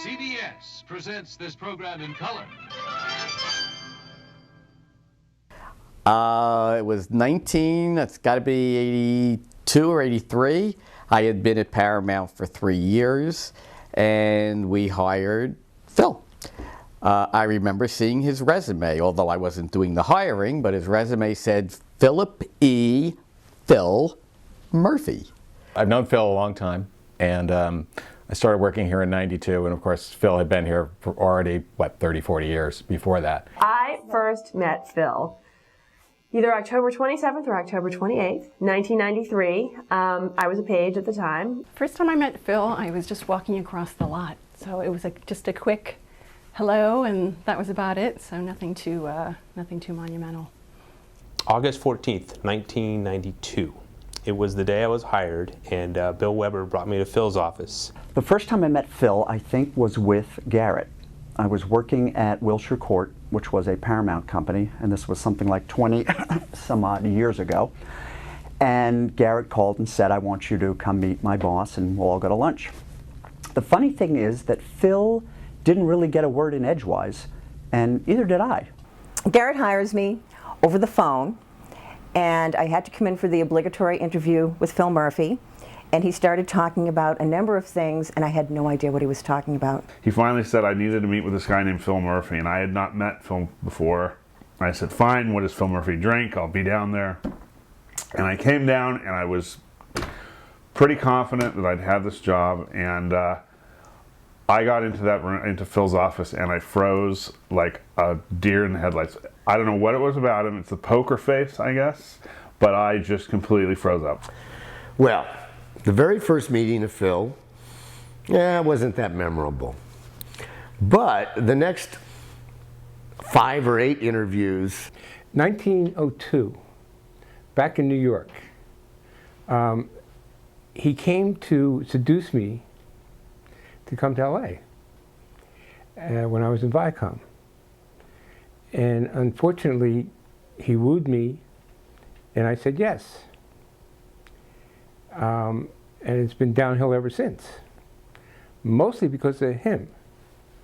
CBS presents this program in color. It was that's got to be 82 or 83. I had been at Paramount for 3 years, and we hired Phil. I remember seeing his resume, although I wasn't doing the hiring, but his resume said Philip E. Phil Murphy. I've known Phil a long time, and I started working here in '92, and of course Phil had been here for already, 30, 40 years before that. I first met Phil either October 27th or October 28th, 1993. I was a page at the time. First time I met Phil, I was just walking across the lot, so it was just a quick hello, and that was about it, so nothing too monumental. August 14th, 1992. It was the day I was hired, and Bill Weber brought me to Phil's office. The first time I met Phil, I think, was with Garrett. I was working at Wilshire Court, which was a Paramount company, and this was something like 20 some odd years ago. And Garrett called and said, I want you to come meet my boss and we'll all go to lunch. The funny thing is that Phil didn't really get a word in edgewise, and either did I. Garrett hires me over the phone, and I had to come in for the obligatory interview with Phil Murphy. And he started talking about a number of things, and I had no idea what he was talking about. He finally said I needed to meet with this guy named Phil Murphy, and I had not met Phil before. I said, fine, what does Phil Murphy drink? I'll be down there. And I came down, and I was pretty confident that I'd have this job, and I got into that room, into Phil's office, and I froze like a deer in the headlights. I don't know what it was about him. It's the poker face, I guess, but I just completely froze up. Well, the very first meeting of Phil, it wasn't that memorable. But the next 5 or 8 interviews. 1902, back in New York, he came to seduce me to come to LA when I was in Viacom. And unfortunately, he wooed me, and I said yes. And it's been downhill ever since, mostly because of him.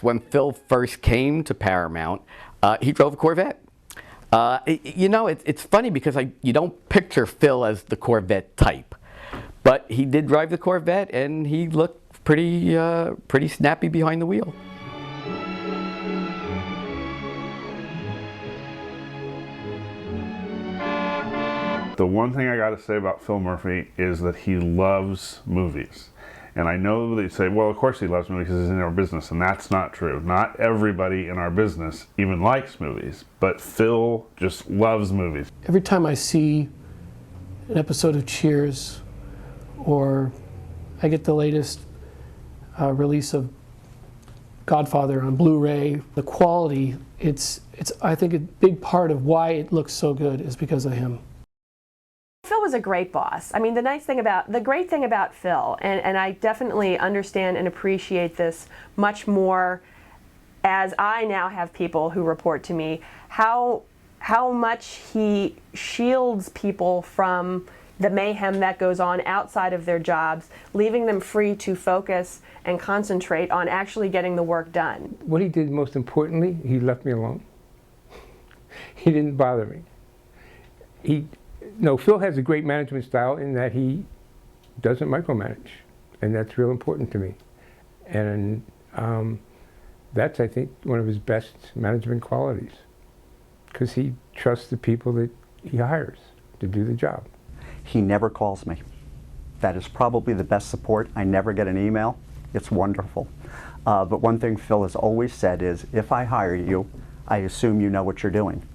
When Phil first came to Paramount, he drove a Corvette. You know, it's funny because you don't picture Phil as the Corvette type, but he did drive the Corvette, and he looked pretty snappy behind the wheel. The one thing I got to say about Phil Murphy is that he loves movies. And I know they say, well, of course he loves movies because he's in our business, and that's not true. Not everybody in our business even likes movies, but Phil just loves movies. Every time I see an episode of Cheers, or I get the latest release of Godfather on Blu-ray, the quality, it's I think a big part of why it looks so good is because of him. Phil was a great boss. I mean, the great thing about Phil, and I definitely understand and appreciate this much more as I now have people who report to me, how much he shields people from the mayhem that goes on outside of their jobs, leaving them free to focus and concentrate on actually getting the work done. What he did most importantly, he left me alone. He didn't bother me. No, Phil has a great management style in that he doesn't micromanage, and that's real important to me. And that's, I think, one of his best management qualities, because he trusts the people that he hires to do the job. He never calls me. That is probably the best support. I never get an email. It's wonderful. But one thing Phil has always said is, if I hire you, I assume you know what you're doing.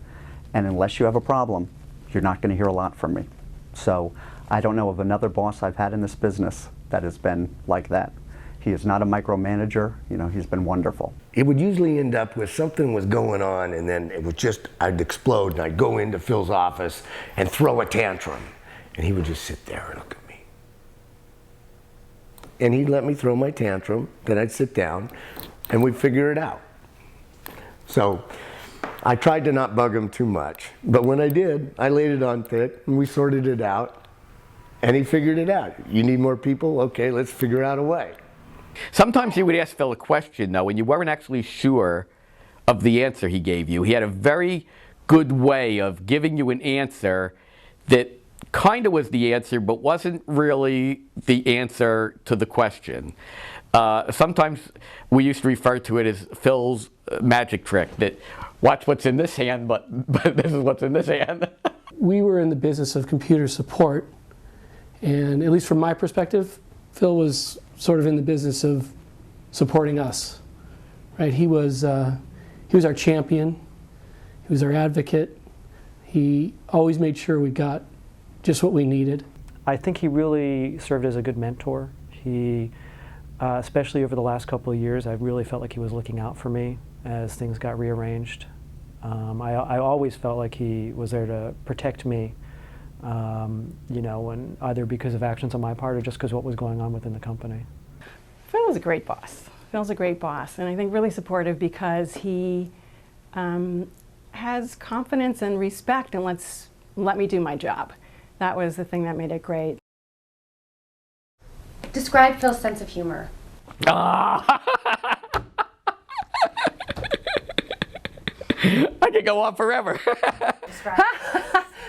And unless you have a problem, you're not going to hear a lot from me. So I don't know of another boss I've had in this business that has been like that. He is not a micromanager. You know, he's been wonderful. It would usually end up with something was going on, and then it would just, I'd explode, and I'd go into Phil's office and throw a tantrum. And he would just sit there and look at me. And he'd let me throw my tantrum, then I'd sit down, and we'd figure it out. So I tried to not bug him too much, but when I did, I laid it on thick, and we sorted it out, and he figured it out. You need more people? Okay, let's figure out a way. Sometimes you would ask Phil a question, though, and you weren't actually sure of the answer he gave you. He had a very good way of giving you an answer that kind of was the answer, but wasn't really the answer to the question. Sometimes we used to refer to it as Phil's magic trick, that watch what's in this hand, but this is what's in this hand. We were in the business of computer support, and at least from my perspective, Phil was sort of in the business of supporting us. Right? He was our champion. He was our advocate. He always made sure we got just what we needed. I think he really served as a good mentor. He, especially over the last couple of years, I really felt like he was looking out for me as things got rearranged. I always felt like he was there to protect me, you know, and either because of actions on my part or just because of what was going on within the company. Phil was a great boss. Phil's a great boss, and I think really supportive because he has confidence and respect and let me do my job. That was the thing that made it great. Describe Phil's sense of humor. I could go on forever.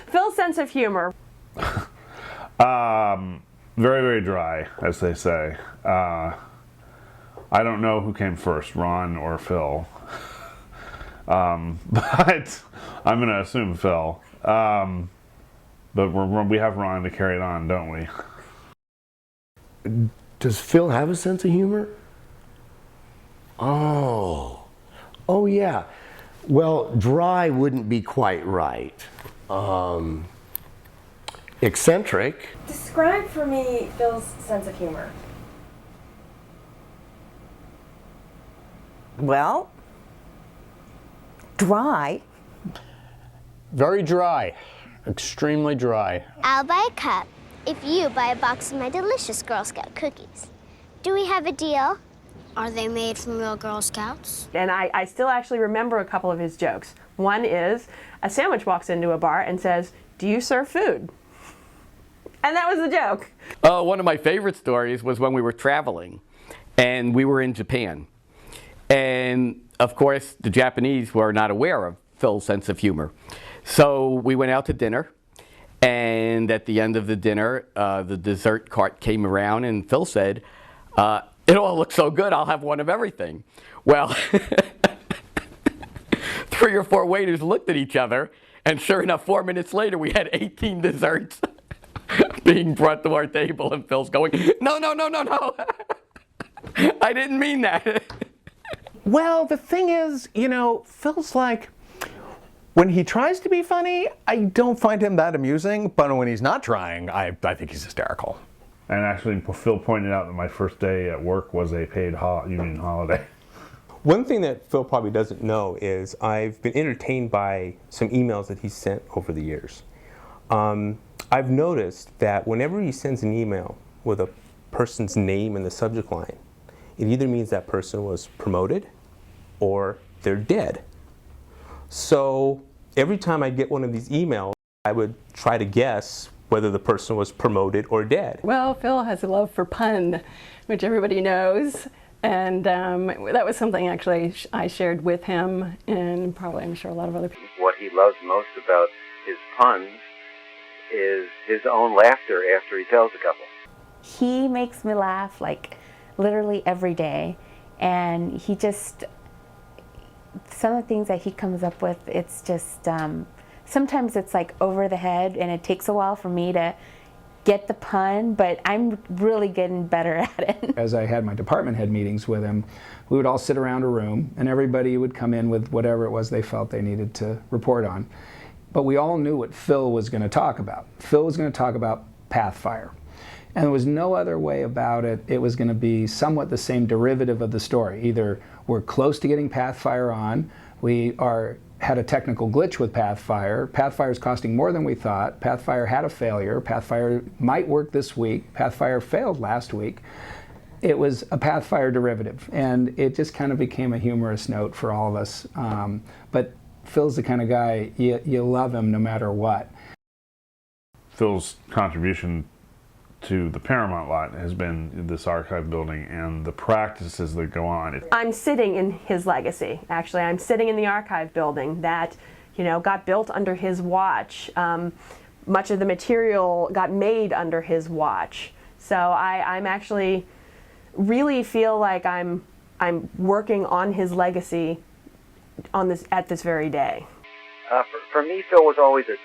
Phil's sense of humor. Very, very dry, as they say. I don't know who came first, Ron or Phil. But I'm going to assume Phil. But we have Ron to carry it on, don't we? Does Phil have a sense of humor? Oh yeah. Well, dry wouldn't be quite right. Eccentric. Describe for me Phil's sense of humor. Well, dry. Very dry. Extremely dry. I'll buy a cup if you buy a box of my delicious Girl Scout cookies. Do we have a deal? Are they made from real Girl Scouts? And I still actually remember a couple of his jokes. One is, a sandwich walks into a bar and says, "Do you serve food?" And that was the joke. One of my favorite stories was when we were traveling, and we were in Japan. And of course, the Japanese were not aware of Phil's sense of humor. So we went out to dinner, and at the end of the dinner, the dessert cart came around, and Phil said, "It all looks so good, I'll have one of everything." Well, 3 or 4 waiters looked at each other, and sure enough, 4 minutes later, we had 18 desserts being brought to our table, and Phil's going, "No, no, no, no, no. I didn't mean that." Well, the thing is, you know, Phil's like, when he tries to be funny, I don't find him that amusing, but when he's not trying, I think he's hysterical. And actually, Phil pointed out that my first day at work was a paid union holiday. One thing that Phil probably doesn't know is I've been entertained by some emails that he's sent over the years. I've noticed that whenever he sends an email with a person's name in the subject line, it either means that person was promoted or they're dead. So every time I get one of these emails, I would try to guess whether the person was promoted or dead. Well, Phil has a love for pun, which everybody knows. And that was something actually I shared with him, and probably I'm sure a lot of other people. What he loves most about his puns is his own laughter after he tells a couple. He makes me laugh like literally every day, and he just, some of the things that he comes up with, it's just, sometimes it's like over the head, and it takes a while for me to get the pun, but I'm really getting better at it. As I had my department head meetings with him, we would all sit around a room, and everybody would come in with whatever it was they felt they needed to report on. But we all knew what Phil was going to talk about. Phil was going to talk about Pathfire. And there was no other way about it. It was going to be somewhat the same derivative of the story. Either we're close to getting Pathfire on, had a technical glitch with Pathfire. Pathfire is costing more than we thought. Pathfire had a failure. Pathfire might work this week. Pathfire failed last week. It was a Pathfire derivative, and it just kind of became a humorous note for all of us. But Phil's the kind of guy, you love him no matter what. Phil's contribution to the Paramount lot has been this archive building and the practices that go on. I'm sitting in his legacy, actually. I'm sitting in the archive building that, you know, got built under his watch. Much of the material got made under his watch. So I'm actually really feel like I'm working on his legacy at this very day. For me, Phil was always an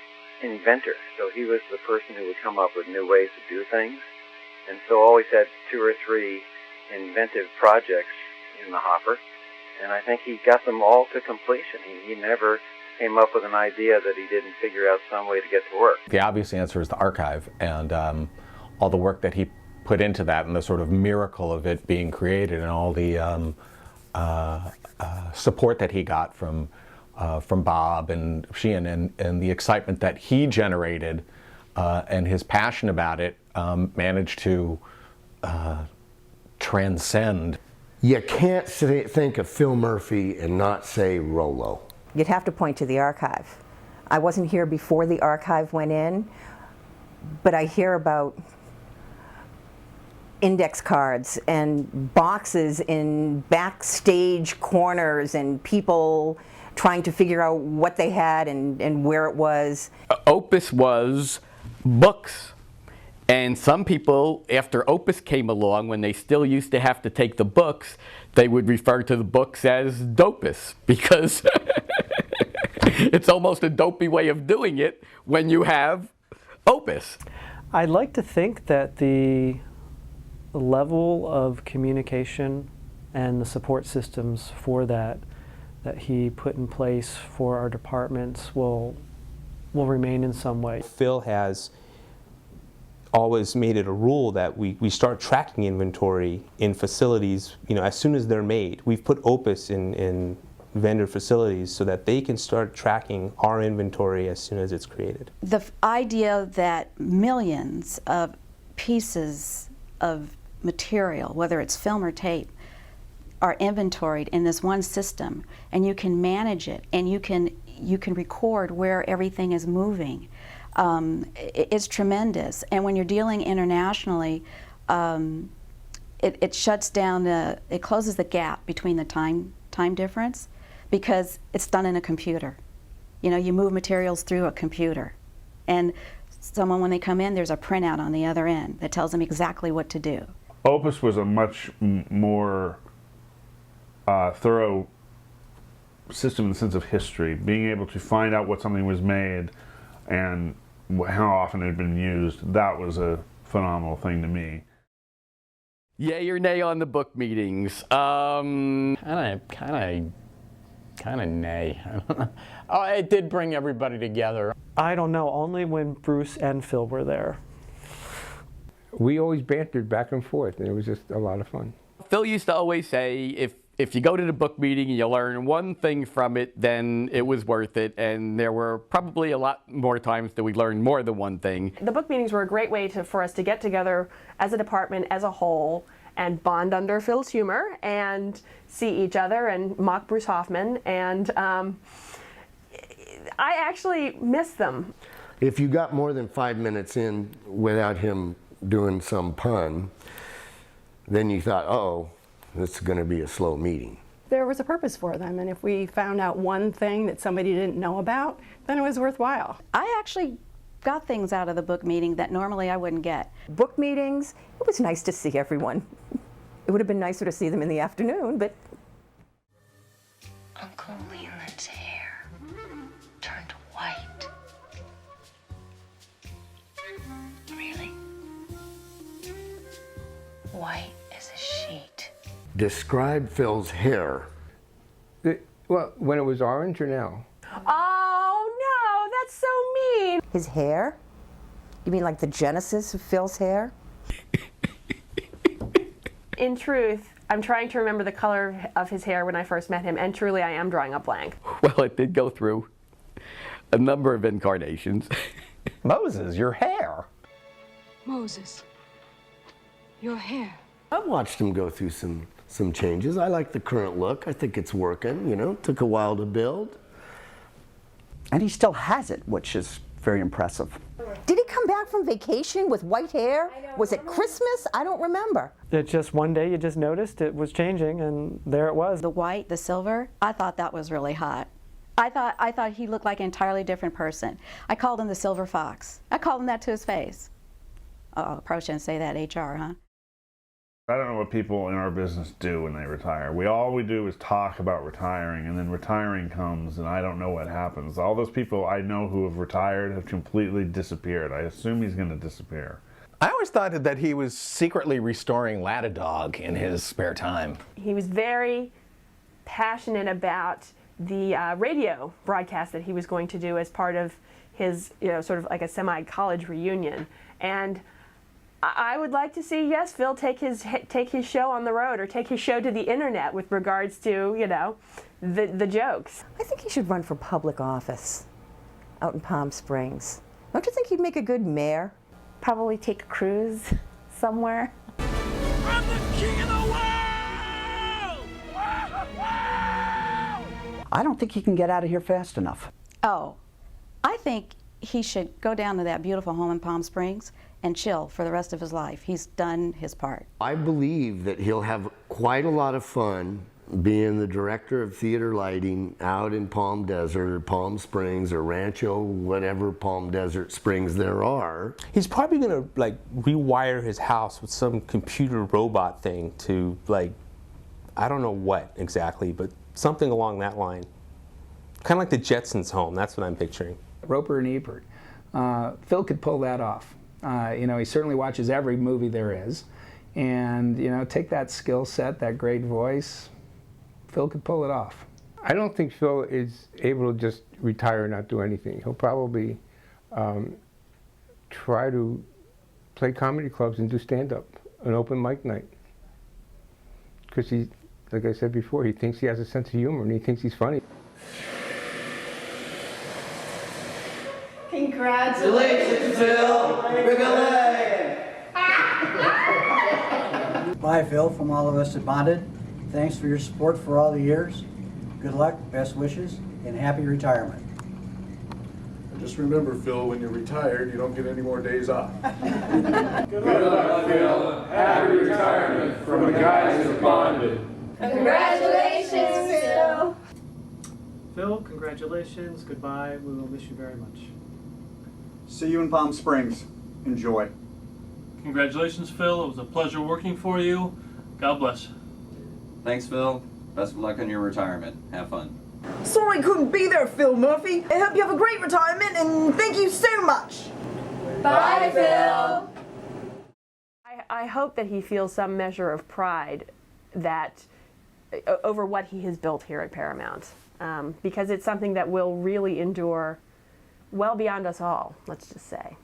inventor, so he was the person who would come up with new ways to do things, and Phil always had 2 or 3 inventive projects in the hopper, and I think he got them all to completion. He never came up with an idea that he didn't figure out some way to get to work. The obvious answer is the archive, and all the work that he put into that, and the sort of miracle of it being created, and all the support that he got from Bob and Sheehan, and the excitement that he generated, and his passion about it, managed to transcend. You can't think of Phil Murphy and not say Rollo. You'd have to point to the archive. I wasn't here before the archive went in, but I hear about index cards and boxes in backstage corners and people trying to figure out what they had and where it was. Opus was books. And some people, after Opus came along, when they still used to have to take the books, they would refer to the books as dopus, because it's almost a dopey way of doing it when you have Opus. I'd like to think that the level of communication and the support systems for that he put in place for our departments will remain in some way. Phil has always made it a rule that we start tracking inventory in facilities, you know, as soon as they're made. We've put Opus in vendor facilities so that they can start tracking our inventory as soon as it's created. The idea that millions of pieces of material, whether it's film or tape, are inventoried in this one system, and you can manage it, and you can record where everything is moving. It's tremendous. And when you're dealing internationally, it shuts down it closes the gap between the time difference, because it's done in a computer. You know, you move materials through a computer, and someone, when they come in, there's a printout on the other end that tells them exactly what to do. Opus was a much more thorough system in the sense of history, being able to find out what something was made and how often it had been used. That was a phenomenal thing to me. Yay or nay on the book meetings? Kind of nay. Oh, it did bring everybody together. I don't know, only when Bruce and Phil were there. We always bantered back and forth, and it was just a lot of fun. Phil used to always say, if you go to the book meeting and you learn one thing from it, then it was worth it. And there were probably a lot more times that we learned more than one thing. The book meetings were a great way for us to get together as a department, as a whole, and bond under Phil's humor and see each other and mock Bruce Hoffman. And I actually miss them. If you got more than 5 minutes in without him doing some pun, then you thought, oh, this is going to be a slow meeting. There was a purpose for them, and if we found out one thing that somebody didn't know about, then it was worthwhile. I actually got things out of the book meeting that normally I wouldn't get. Book meetings, it was nice to see everyone. It would have been nicer to see them in the afternoon, but... Uncle Leland's hair turned white. Really? White as a sheet. Describe Phil's hair. Well, when it was orange or now? Oh no, that's so mean. His hair? You mean like the genesis of Phil's hair? In truth, I'm trying to remember the color of his hair when I first met him, and truly I am drawing a blank. Well, it did go through a number of incarnations. Moses, your hair. Moses, your hair. I've watched him go through some changes. I like the current look. I think it's working, you know. Took a while to build. And he still has it, which is very impressive. Did he come back from vacation with white hair? Was it Christmas? I don't remember. It just one day you just noticed it was changing, and there it was. The white, the silver, I thought that was really hot. I thought he looked like an entirely different person. I called him the silver fox. I called him that to his face. Oh, I probably shouldn't say that, HR, huh? I don't know what people in our business do when they retire. All we do is talk about retiring, and then retiring comes, and I don't know what happens. All those people I know who have retired have completely disappeared. I assume he's going to disappear. I always thought that he was secretly restoring Latadog in his spare time. He was very passionate about the radio broadcast that he was going to do as part of his, sort of like a semi-college reunion. And I would like to see, yes, Phil take his show on the road or take his show to the internet with regards to, the jokes. I think he should run for public office out in Palm Springs. Don't you think he'd make a good mayor? Probably take a cruise somewhere. I'm the king of the world! I don't think he can get out of here fast enough. Oh, I think he should go down to that beautiful home in Palm Springs and chill for the rest of his life. He's done his part. I believe that he'll have quite a lot of fun being the director of theater lighting out in Palm Desert or Palm Springs or Rancho, whatever Palm Desert Springs there are. He's probably gonna rewire his house with some computer robot thing to I don't know what exactly, but something along that line. Kind of like the Jetsons home, that's what I'm picturing. Roper and Ebert. Phil could pull that off. He certainly watches every movie there is. And, take that skill set, that great voice, Phil could pull it off. I don't think Phil is able to just retire and not do anything. He'll probably try to play comedy clubs and do stand-up, an open mic night. Because he, like I said before, he thinks he has a sense of humor and he thinks he's funny. Congratulations, Phil! Bye, Phil, from all of us at Bonded. Thanks for your support for all the years. Good luck, best wishes, and happy retirement. Just remember, Phil, when you're retired, you don't get any more days off. Good luck, Phil. Happy retirement from the guys at Bonded. Congratulations, Phil. Phil, congratulations. Goodbye. We will miss you very much. See you in Palm Springs. Enjoy. Congratulations, Phil. It was a pleasure working for you. God bless. Thanks, Phil. Best of luck on your retirement. Have fun. Sorry I couldn't be there, Phil Murphy. I hope you have a great retirement and thank you so much. Bye, Phil. I hope that he feels some measure of pride over what he has built here at Paramount, because it's something that will really endure well beyond us all, let's just say.